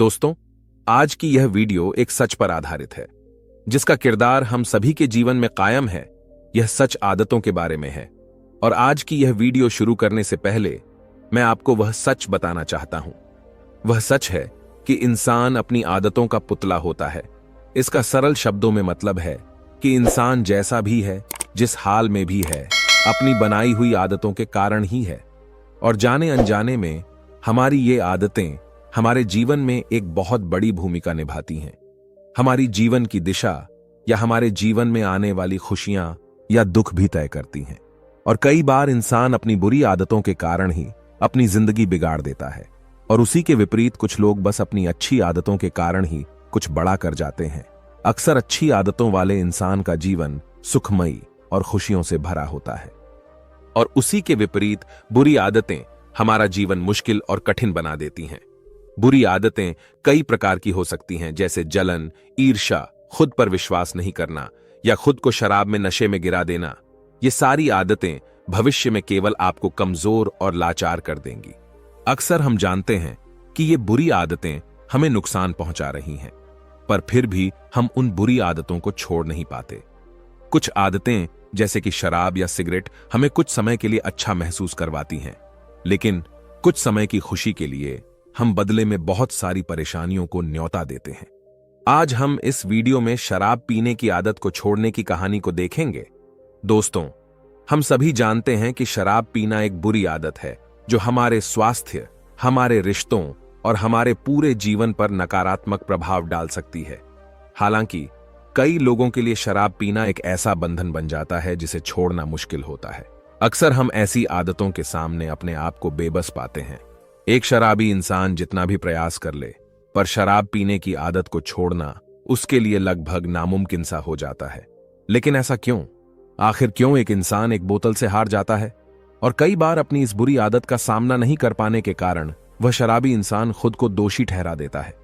दोस्तों, आज की यह वीडियो एक सच पर आधारित है जिसका किरदार हम सभी के जीवन में कायम है। यह सच आदतों के बारे में है और आज की यह वीडियो शुरू करने से पहले मैं आपको वह सच बताना चाहता हूं। वह सच है कि इंसान अपनी आदतों का पुतला होता है। इसका सरल शब्दों में मतलब है कि इंसान जैसा भी है, जिस हाल में भी है, अपनी बनाई हुई आदतों के कारण ही है। और जाने अनजाने में हमारी ये आदतें हमारे जीवन में एक बहुत बड़ी भूमिका निभाती हैं। हमारी जीवन की दिशा या हमारे जीवन में आने वाली खुशियां या दुख भी तय करती हैं। और कई बार इंसान अपनी बुरी आदतों के कारण ही अपनी जिंदगी बिगाड़ देता है और उसी के विपरीत कुछ लोग बस अपनी अच्छी आदतों के कारण ही कुछ बड़ा कर जाते हैं। अक्सर अच्छी आदतों वाले इंसान का जीवन सुखमयी और खुशियों से भरा होता है और उसी के विपरीत बुरी आदतें हमारा जीवन मुश्किल और कठिन बना देती हैं। बुरी आदतें कई प्रकार की हो सकती हैं, जैसे जलन, ईर्ष्या, खुद पर विश्वास नहीं करना या खुद को शराब में नशे में गिरा देना। ये सारी आदतें भविष्य में केवल आपको कमजोर और लाचार कर देंगी। अक्सर हम जानते हैं कि ये बुरी आदतें हमें नुकसान पहुंचा रही हैं, पर फिर भी हम उन बुरी आदतों को छोड़ नहीं पाते। कुछ आदतें जैसे कि शराब या सिगरेट हमें कुछ समय के लिए अच्छा महसूस करवाती हैं, लेकिन कुछ समय की खुशी के लिए हम बदले में बहुत सारी परेशानियों को न्योता देते हैं। आज हम इस वीडियो में शराब पीने की आदत को छोड़ने की कहानी को देखेंगे। दोस्तों, हम सभी जानते हैं कि शराब पीना एक बुरी आदत है जो हमारे स्वास्थ्य, हमारे रिश्तों और हमारे पूरे जीवन पर नकारात्मक प्रभाव डाल सकती है। हालांकि कई लोगों के लिए शराब पीना एक ऐसा बंधन बन जाता है जिसे छोड़ना मुश्किल होता है। अक्सर हम ऐसी आदतों के सामने अपने आप को बेबस पाते हैं। एक शराबी इंसान जितना भी प्रयास कर ले, पर शराब पीने की आदत को छोड़ना उसके लिए लगभग नामुमकिन सा हो जाता है। लेकिन ऐसा क्यों? आखिर क्यों एक इंसान एक बोतल से हार जाता है? और कई बार अपनी इस बुरी आदत का सामना नहीं कर पाने के कारण वह शराबी इंसान खुद को दोषी ठहरा देता है।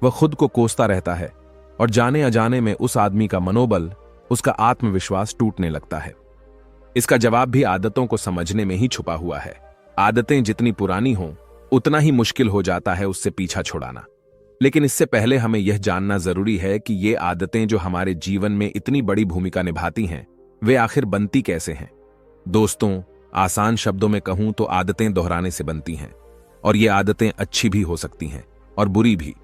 वह खुद को कोसता रहता है और जाने अजाने में उस आदमी का मनोबल, उसका आत्मविश्वास टूटने लगता है। इसका जवाब भी आदतों को समझने में ही छुपा हुआ है। आदतें जितनी पुरानी हों, उतना ही मुश्किल हो जाता है उससे पीछा छुड़ाना। लेकिन इससे पहले हमें यह जानना जरूरी है कि ये आदतें जो हमारे जीवन में इतनी बड़ी भूमिका निभाती हैं, वे आखिर बनती कैसे हैं। दोस्तों, आसान शब्दों में कहूं तो आदतें दोहराने से बनती हैं, और ये आदतें अच्छी भी हो सकती हैं और बुरी भी।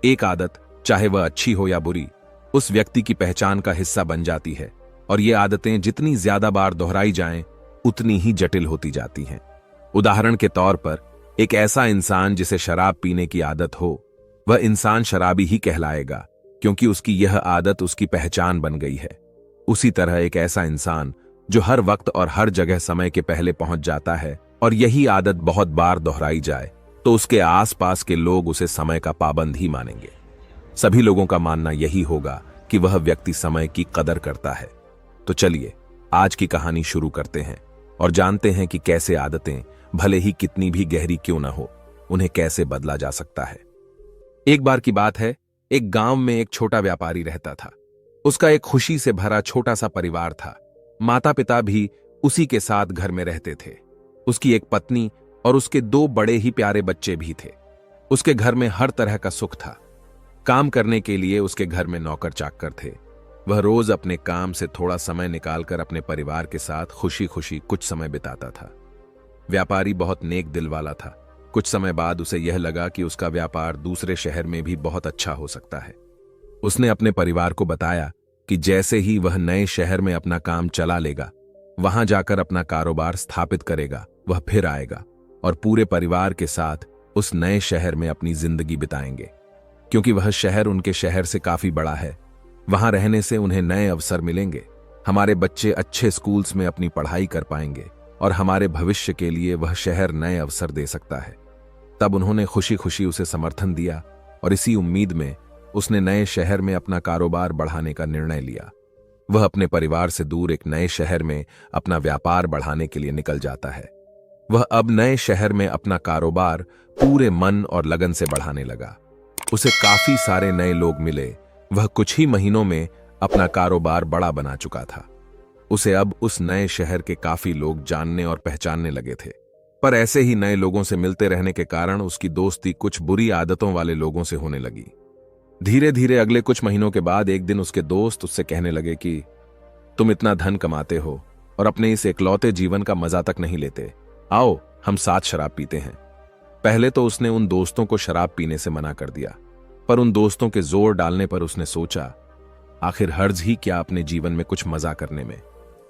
एक आदत, चाहे वह अच्छी हो या बुरी, उस व्यक्ति की पहचान का हिस्सा बन जाती है, और ये आदतें जितनी ज्यादा बार दोहराई जाएं, उतनी ही जटिल होती जाती हैं। उदाहरण के तौर पर, एक ऐसा इंसान जिसे शराब पीने की आदत हो, वह इंसान शराबी ही कहलाएगा, क्योंकि उसकी यह आदत उसकी पहचान बन गई है। उसी तरह एक ऐसा इंसान जो हर वक्त और हर जगह समय के पहले पहुंच जाता है और यही आदत बहुत बार दोहराई जाए, तो उसके आसपास के लोग उसे समय का पाबंद ही मानेंगे। सभी लोगों का मानना यही होगा कि वह व्यक्ति समय की कदर करता है। तो चलिए आज की कहानी शुरू करते हैं और जानते हैं कि कैसे आदतें, भले ही कितनी भी गहरी क्यों ना हो, उन्हें कैसे बदला जा सकता है। एक बार की बात है, एक गांव में एक छोटा व्यापारी रहता था। उसका एक खुशी से भरा छोटा सा परिवार था। माता पिता भी उसी के साथ घर में रहते थे। उसकी एक पत्नी और उसके 2 बड़े ही प्यारे बच्चे भी थे। उसके घर में हर तरह का सुख था। काम करने के लिए उसके घर में नौकर चाकर थे। वह रोज अपने काम से थोड़ा समय निकालकर अपने परिवार के साथ खुशी खुशी कुछ समय बिताता था। व्यापारी बहुत नेक दिल वाला था। कुछ समय बाद उसे यह लगा कि उसका व्यापार दूसरे शहर में भी बहुत अच्छा हो सकता है। उसने अपने परिवार को बताया कि जैसे ही वह नए शहर में अपना काम चला लेगा, वहां जाकर अपना कारोबार स्थापित करेगा, वह फिर आएगा और पूरे परिवार के साथ उस नए शहर में अपनी जिंदगी बिताएंगे। क्योंकि वह शहर उनके शहर से काफी बड़ा है, वहां रहने से उन्हें नए अवसर मिलेंगे। हमारे बच्चे अच्छे स्कूल्स में अपनी पढ़ाई कर पाएंगे और हमारे भविष्य के लिए वह शहर नए अवसर दे सकता है। तब उन्होंने खुशी खुशी उसे समर्थन दिया और इसी उम्मीद में उसने नए शहर में अपना कारोबार बढ़ाने का निर्णय लिया। वह अपने परिवार से दूर एक नए शहर में अपना व्यापार बढ़ाने के लिए निकल जाता है। वह अब नए शहर में अपना कारोबार पूरे मन और लगन से बढ़ाने लगा। उसे काफी सारे नए लोग मिले। वह कुछ ही महीनों में अपना कारोबार बड़ा बना चुका था। उसे अब उस नए शहर के काफी लोग जानने और पहचानने लगे थे। पर ऐसे ही नए लोगों से मिलते रहने के कारण उसकी दोस्ती कुछ बुरी आदतों वाले लोगों से होने लगी। धीरे धीरे अगले कुछ महीनों के बाद एक दिन उसके दोस्त उससे कहने लगे कि तुम इतना धन कमाते हो और अपने इस एकलौते जीवन का मजा तक नहीं लेते, आओ हम साथ शराब पीते हैं। पहले तो उसने उन दोस्तों को शराब पीने से मना कर दिया, पर उन दोस्तों के जोर डालने पर उसने सोचा आखिर हर्ज ही क्या अपने जीवन में कुछ मजा करने में,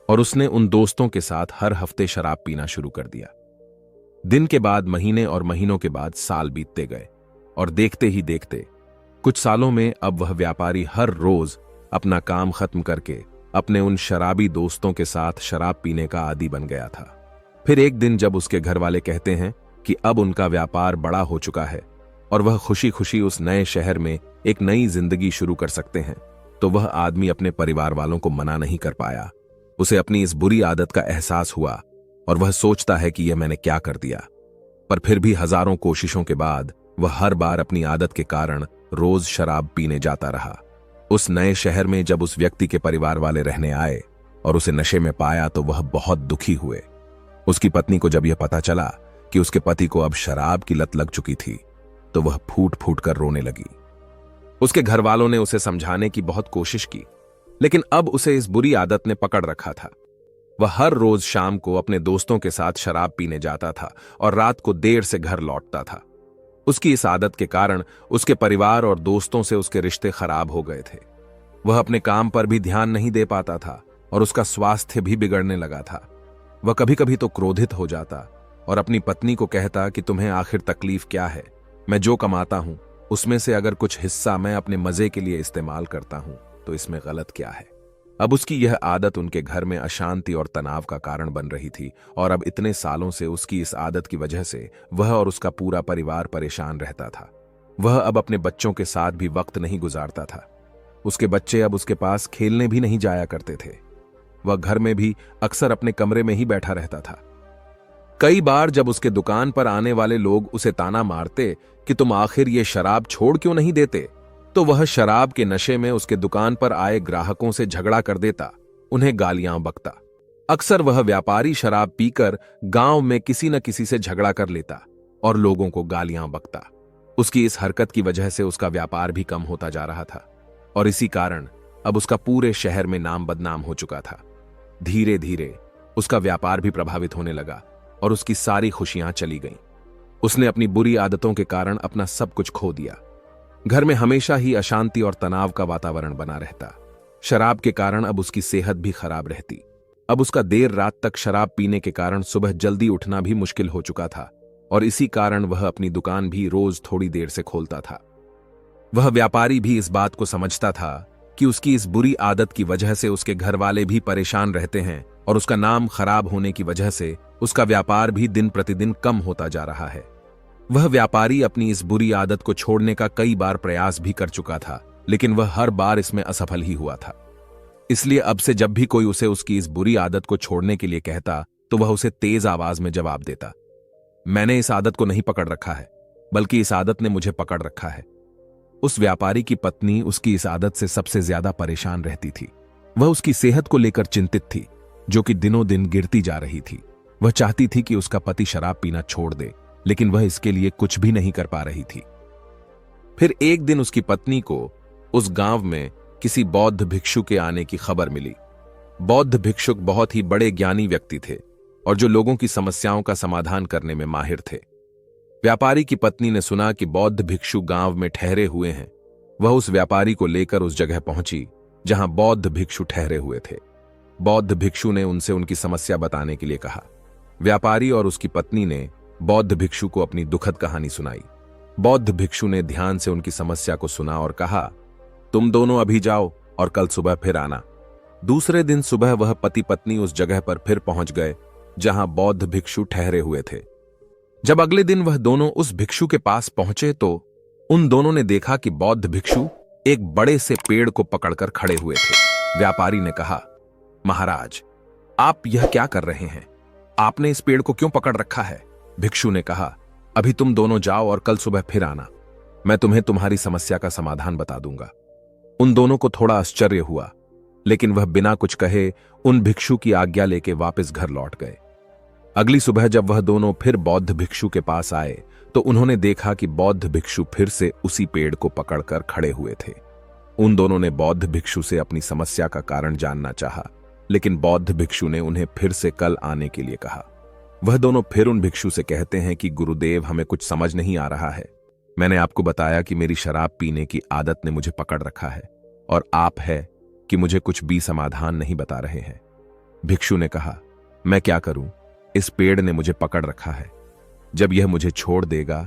और उसने उन दोस्तों के साथ हर हफ्ते शराब पीना शुरू कर दिया। दिन के बाद महीने और महीनों के बाद साल बीतते गए और देखते ही देखते कुछ सालों में अब वह व्यापारी हर रोज अपना काम खत्म करके अपने उन शराबी दोस्तों के साथ शराब पीने का आदी बन गया था। फिर एक दिन जब उसके घर वाले कहते हैं कि अब उनका व्यापार बड़ा हो चुका है और वह खुशी खुशी उस नए शहर में एक नई जिंदगी शुरू कर सकते हैं, तो वह आदमी अपने परिवार वालों को मना नहीं कर पाया। उसे अपनी इस बुरी आदत का एहसास हुआ और वह सोचता है कि यह मैंने क्या कर दिया। पर फिर भी हजारों कोशिशों के बाद वह हर बार अपनी आदत के कारण रोज शराब पीने जाता रहा। उस नए शहर में जब उस व्यक्ति के परिवार वाले रहने आए और उसे नशे में पाया तो वह बहुत दुखी हुए। उसकी पत्नी को जब यह पता चला कि उसके पति को अब शराब की लत लग चुकी थी तो वह फूट फूट कर रोने लगी। उसके घर वालों ने उसे समझाने की बहुत कोशिश की, लेकिन अब उसे इस बुरी आदत ने पकड़ रखा था। वह हर रोज शाम को अपने दोस्तों के साथ शराब पीने जाता था और रात को देर से घर लौटता था। उसकी इस आदत के कारण उसके परिवार और दोस्तों से उसके रिश्ते खराब हो गए थे। वह अपने काम पर भी ध्यान नहीं दे पाता था और उसका स्वास्थ्य भी बिगड़ने लगा था। वह कभी कभी तो क्रोधित हो जाता और अपनी पत्नी को कहता कि तुम्हें आखिर तकलीफ क्या है, मैं जो कमाता हूं उसमें से अगर कुछ हिस्सा मैं अपने मजे के लिए इस्तेमाल करता हूं तो इसमें गलत क्या है। अब उसकी यह आदत उनके घर में अशांति और तनाव का कारण बन रही थी और अब इतने सालों से उसकी इस आदत की वजह से वह और उसका पूरा परिवार परेशान रहता था। वह अब अपने बच्चों के साथ भी वक्त नहीं गुजारता था। उसके बच्चे अब उसके पास खेलने भी नहीं जाया करते थे। वह घर में भी अक्सर अपने कमरे में ही बैठा रहता था। कई बार जब उसके दुकान पर आने वाले लोग उसे ताना मारते कि तुम आखिर ये शराब छोड़ क्यों नहीं देते, तो वह शराब के नशे में उसके दुकान पर आए ग्राहकों से झगड़ा कर देता, उन्हें गालियां बकता। अक्सर वह व्यापारी शराब पीकर गांव में किसी न किसी से झगड़ा कर लेता और लोगों को गालियां बकता। उसकी इस हरकत की वजह से उसका व्यापार भी कम होता जा रहा था और इसी कारण अब उसका पूरे शहर में नाम बदनाम हो चुका था। धीरे धीरे उसका व्यापार भी प्रभावित होने लगा और उसकी सारी खुशियां चली गईं। उसने अपनी बुरी आदतों के कारण अपना सब कुछ खो दिया। घर में हमेशा ही अशांति और तनाव का वातावरण बना रहता। शराब के कारण अब उसकी सेहत भी खराब रहती। अब उसका देर रात तक शराब पीने के कारण सुबह जल्दी उठना भी मुश्किल हो चुका था और इसी कारण वह अपनी दुकान भी रोज थोड़ी देर से खोलता था। वह व्यापारी भी इस बात को समझता था कि उसकी इस बुरी आदत की वजह से उसके घर वाले भी परेशान रहते हैं और उसका नाम खराब होने की वजह से उसका व्यापार भी दिन प्रतिदिन कम होता जा रहा है। वह व्यापारी अपनी इस बुरी आदत को छोड़ने का कई बार प्रयास भी कर चुका था, लेकिन वह हर बार इसमें असफल ही हुआ था। इसलिए अब से जब भी कोई उसे उसकी इस बुरी आदत को छोड़ने के लिए कहता तो वह उसे तेज आवाज में जवाब देता, मैंने इस आदत को नहीं पकड़ रखा है, बल्कि इस आदत ने मुझे पकड़ रखा है। उस व्यापारी की पत्नी उसकी इस आदत से सबसे ज्यादा परेशान रहती थी। वह उसकी सेहत को लेकर चिंतित थी, जो कि दिनों दिन गिरती जा रही थी। वह चाहती थी कि उसका पति शराब पीना छोड़ दे, लेकिन वह इसके लिए कुछ भी नहीं कर पा रही थी। फिर एक दिन उसकी पत्नी को उस गांव में किसी बौद्ध भिक्षु के आने की खबर मिली। बौद्ध भिक्षुक बहुत ही बड़े ज्ञानी व्यक्ति थे और जो लोगों की समस्याओं का समाधान करने में माहिर थे। व्यापारी की पत्नी ने सुना कि बौद्ध भिक्षु गांव में ठहरे हुए हैं। वह उस व्यापारी को लेकर उस जगह पहुंची जहां बौद्ध भिक्षु ठहरे हुए थे। बौद्ध भिक्षु ने उनसे उनकी समस्या बताने के लिए कहा। व्यापारी और उसकी पत्नी ने बौद्ध भिक्षु को अपनी दुखद कहानी सुनाई। बौद्ध भिक्षु ने ध्यान से उनकी समस्या को सुना और कहा, तुम दोनों अभी जाओ और कल सुबह फिर आना। दूसरे दिन सुबह वह पति पत्नी उस जगह पर फिर पहुंच गए जहां बौद्ध भिक्षु ठहरे हुए थे। जब अगले दिन वह दोनों उस भिक्षु के पास पहुंचे तो उन दोनों ने देखा कि बौद्ध भिक्षु एक बड़े से पेड़ को पकड़कर खड़े हुए थे। व्यापारी ने कहा, महाराज, आप यह क्या कर रहे हैं? आपने इस पेड़ को क्यों पकड़ रखा है? भिक्षु ने कहा, अभी तुम दोनों जाओ और कल सुबह फिर आना। मैं तुम्हें तुम्हारी समस्या का समाधान बता दूंगा। उन दोनों को थोड़ा आश्चर्य हुआ, लेकिन वह बिना कुछ कहे उन भिक्षु की आज्ञा लेके वापस घर लौट गए। अगली सुबह जब वह दोनों फिर बौद्ध भिक्षु के पास आए तो उन्होंने देखा कि बौद्ध भिक्षु फिर से उसी पेड़ को पकड़कर खड़े हुए थे। उन दोनों ने बौद्ध भिक्षु से अपनी समस्या का कारण जानना चाहा, लेकिन बौद्ध भिक्षु ने उन्हें फिर से कल आने के लिए कहा। वह दोनों फिर उन भिक्षु से कहते हैं कि गुरुदेव, हमें कुछ समझ नहीं आ रहा है। मैंने आपको बताया कि मेरी शराब पीने की आदत ने मुझे पकड़ रखा है और आप है कि मुझे कुछ भी समाधान नहीं बता रहे हैं। भिक्षु ने कहा, मैं क्या करूं, इस पेड़ ने मुझे पकड़ रखा है। जब यह मुझे छोड़ देगा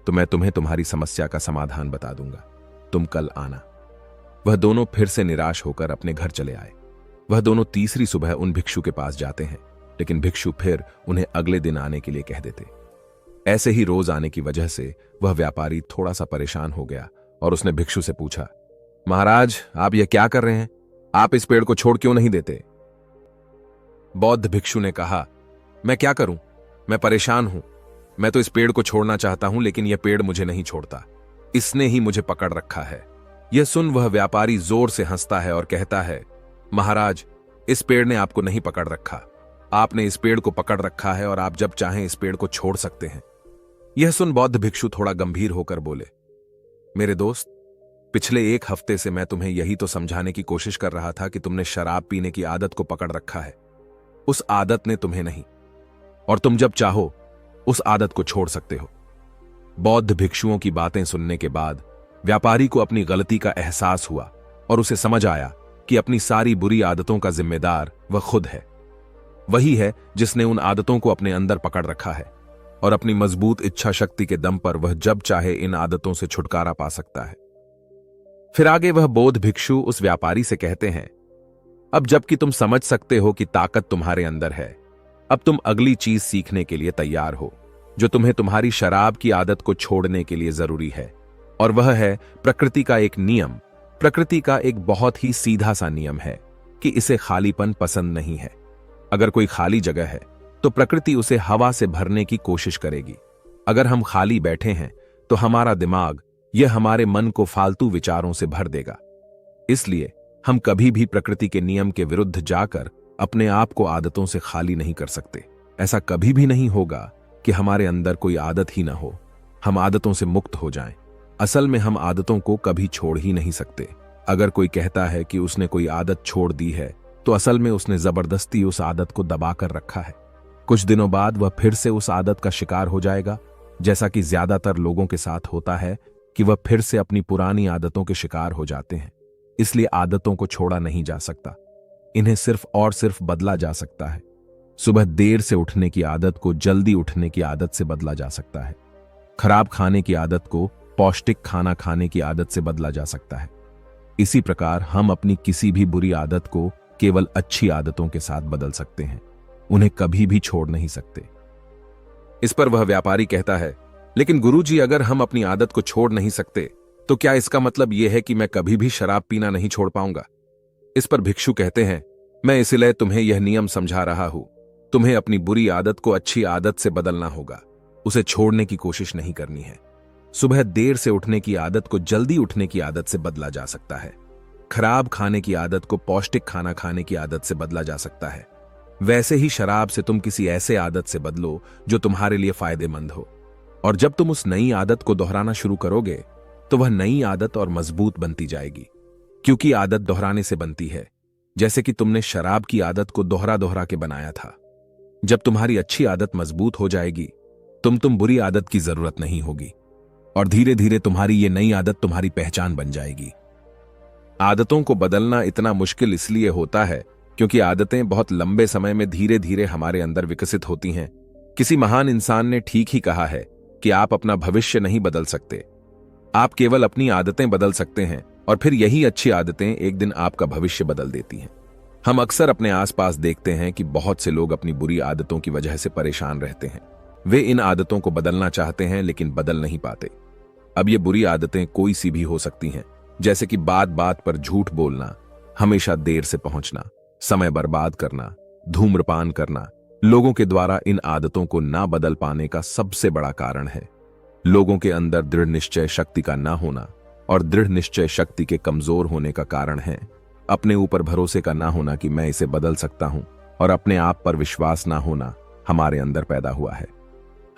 तो मैं तुम्हें तुम्हारी समस्या का समाधान बता दूंगा। तुम कल आना। वह दोनों फिर से निराश होकर अपने घर चले आए। वह दोनों तीसरी सुबह उन भिक्षु के पास जाते हैं, लेकिन भिक्षु फिर उन्हें अगले दिन आने के लिए कह देते। ऐसे ही रोज आने की वजह से वह व्यापारी थोड़ा सा परेशान हो गया और उसने भिक्षु से पूछा, महाराज, आप यह क्या कर रहे हैं? आप इस पेड़ को छोड़ क्यों नहीं देते? बौद्ध भिक्षु ने कहा, मैं क्या करूं, मैं परेशान हूं। मैं तो इस पेड़ को छोड़ना चाहता हूं, लेकिन यह पेड़ मुझे नहीं छोड़ता। इसने ही मुझे पकड़ रखा है। यह सुन वह व्यापारी जोर से हंसता है और कहता है, महाराज, इस पेड़ ने आपको नहीं पकड़ रखा। आपने इस पेड़ को पकड़ रखा है और आप जब चाहें इस पेड़ को छोड़ सकते हैं। यह सुन बौद्ध भिक्षु थोड़ा गंभीर होकर बोले, मेरे दोस्त, पिछले एक हफ्ते से मैं तुम्हें यही तो समझाने की कोशिश कर रहा था कि तुमने शराब पीने की आदत को पकड़ रखा है। उस आदत ने तुम्हें नहीं, और तुम जब चाहो उस आदत को छोड़ सकते हो। बौद्ध भिक्षुओं की बातें सुनने के बाद व्यापारी को अपनी गलती का एहसास हुआ और उसे समझ आया कि अपनी सारी बुरी आदतों का जिम्मेदार वह खुद है। वही है जिसने उन आदतों को अपने अंदर पकड़ रखा है और अपनी मजबूत इच्छा शक्ति के दम पर वह जब चाहे इन आदतों से छुटकारा पा सकता है। फिर आगे वह बौद्ध भिक्षु उस व्यापारी से कहते हैं, अब जबकि तुम समझ सकते हो कि ताकत तुम्हारे अंदर है, अब तुम अगली चीज सीखने के लिए तैयार हो, जो तुम्हें तुम्हारी शराब की आदत को छोड़ने के लिए जरूरी है। और वह है प्रकृति का एक नियम। प्रकृति का एक बहुत ही सीधा सा नियम है कि इसे खालीपन पसंद नहीं है। अगर कोई खाली जगह है तो प्रकृति उसे हवा से भरने की कोशिश करेगी। अगर हम खाली बैठे हैं तो हमारा दिमाग यह हमारे मन को फालतू विचारों से भर देगा। इसलिए हम कभी भी प्रकृति के नियम के विरुद्ध जाकर अपने आप को आदतों से खाली नहीं कर सकते। ऐसा कभी भी नहीं होगा कि हमारे अंदर कोई आदत ही ना हो, हम आदतों से मुक्त हो जाएं। असल में हम आदतों को कभी छोड़ ही नहीं सकते। अगर कोई कहता है कि उसने कोई आदत छोड़ दी है तो असल में उसने जबरदस्ती उस आदत को दबा कर रखा है। कुछ दिनों बाद वह फिर से उस आदत का शिकार हो जाएगा, जैसा कि ज्यादातर लोगों के साथ होता है कि वह फिर से अपनी पुरानी आदतों के शिकार हो जाते हैं। इसलिए आदतों को छोड़ा नहीं जा सकता, इन्हें सिर्फ और सिर्फ बदला जा सकता है। सुबह देर से उठने की आदत को जल्दी उठने की आदत से बदला जा सकता है। खराब खाने की आदत को पौष्टिक खाना खाने की आदत से बदला जा सकता है। इसी प्रकार हम अपनी किसी भी बुरी आदत को केवल अच्छी आदतों के साथ बदल सकते हैं, उन्हें कभी भी छोड़ नहीं सकते। इस पर वह व्यापारी कहता है, लेकिन गुरुजी, अगर हम अपनी आदत को छोड़ नहीं सकते तो क्या इसका मतलब यह है कि मैं कभी भी शराब पीना नहीं छोड़ पाऊंगा? इस पर भिक्षु कहते हैं, मैं इसलिए तुम्हें यह नियम समझा रहा हूं। तुम्हें अपनी बुरी आदत को अच्छी आदत से बदलना होगा, उसे छोड़ने की कोशिश नहीं करनी है। सुबह देर से उठने की आदत को जल्दी उठने की आदत से बदला जा सकता है। खराब खाने की आदत को पौष्टिक खाना खाने की आदत से बदला जा सकता है। वैसे ही शराब से तुम किसी ऐसे आदत से बदलो जो तुम्हारे लिए फायदेमंद हो, और जब तुम उस नई आदत को दोहराना शुरू करोगे तो वह नई आदत और मजबूत बनती जाएगी, क्योंकि आदत दोहराने से बनती है, जैसे कि तुमने शराब की आदत को दोहरा दोहरा के बनाया था। जब तुम्हारी अच्छी आदत मजबूत हो जाएगी तुम बुरी आदत की जरूरत नहीं होगी, और धीरे धीरे तुम्हारी ये नई आदत तुम्हारी पहचान बन जाएगी। आदतों को बदलना इतना मुश्किल इसलिए होता है क्योंकि आदतें बहुत लंबे समय में धीरे धीरे हमारे अंदर विकसित होती हैं। किसी महान इंसान ने ठीक ही कहा है कि आप अपना भविष्य नहीं बदल सकते, आप केवल अपनी आदतें बदल सकते हैं, और फिर यही अच्छी आदतें एक दिन आपका भविष्य बदल देती हैं। हम अक्सर अपने आसपास देखते हैं कि बहुत से लोग अपनी बुरी आदतों की वजह से परेशान रहते हैं। वे इन आदतों को बदलना चाहते हैं लेकिन बदल नहीं पाते। अब ये बुरी आदतें कोई सी भी हो सकती हैं, जैसे कि बात बात पर झूठ बोलना, हमेशा देर से पहुंचना, समय बर्बाद करना, धूम्रपान करना। लोगों के द्वारा इन आदतों को ना बदल पाने का सबसे बड़ा कारण है लोगों के अंदर दृढ़ निश्चय शक्ति का ना होना, और दृढ़ निश्चय शक्ति के कमजोर होने का कारण है अपने ऊपर भरोसे का ना होना कि मैं इसे बदल सकता हूं, और अपने आप पर विश्वास ना होना हमारे अंदर पैदा हुआ है।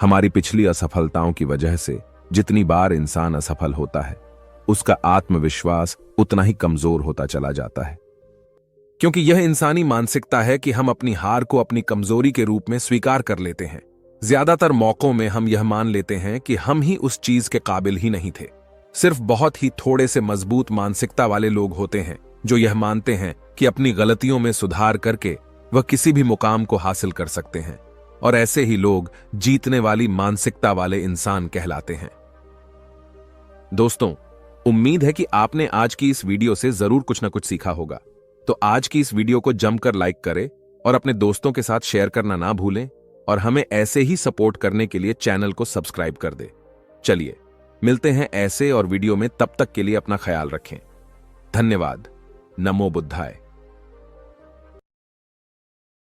हमारी पिछली असफलताओं की वजह से जितनी बार इंसान असफल होता है, उसका आत्मविश्वास उतना ही कमजोर होता चला जाता है। क्योंकि यह इंसानी मानसिकता है कि हम अपनी हार को अपनी कमजोरी के रूप में स्वीकार कर लेते हैं। ज्यादातर मौकों में हम यह मान लेते हैं कि हम ही उस चीज के काबिल ही नहीं थे। सिर्फ बहुत ही थोड़े से मजबूत मानसिकता वाले लोग होते हैं जो यह मानते हैं कि अपनी गलतियों में सुधार करके वह किसी भी मुकाम को हासिल कर सकते हैं, और ऐसे ही लोग जीतने वाली मानसिकता वाले इंसान कहलाते हैं। दोस्तों, उम्मीद है कि आपने आज की इस वीडियो से जरूर कुछ ना कुछ सीखा होगा। तो आज की इस वीडियो को जमकर लाइक करें और अपने दोस्तों के साथ शेयर करना ना भूलें, और हमें ऐसे ही सपोर्ट करने के लिए चैनल को सब्सक्राइब कर दें। चलिए मिलते हैं ऐसे और वीडियो में, तब तक के लिए अपना ख्याल रखें। धन्यवाद। नमो बुद्धाय।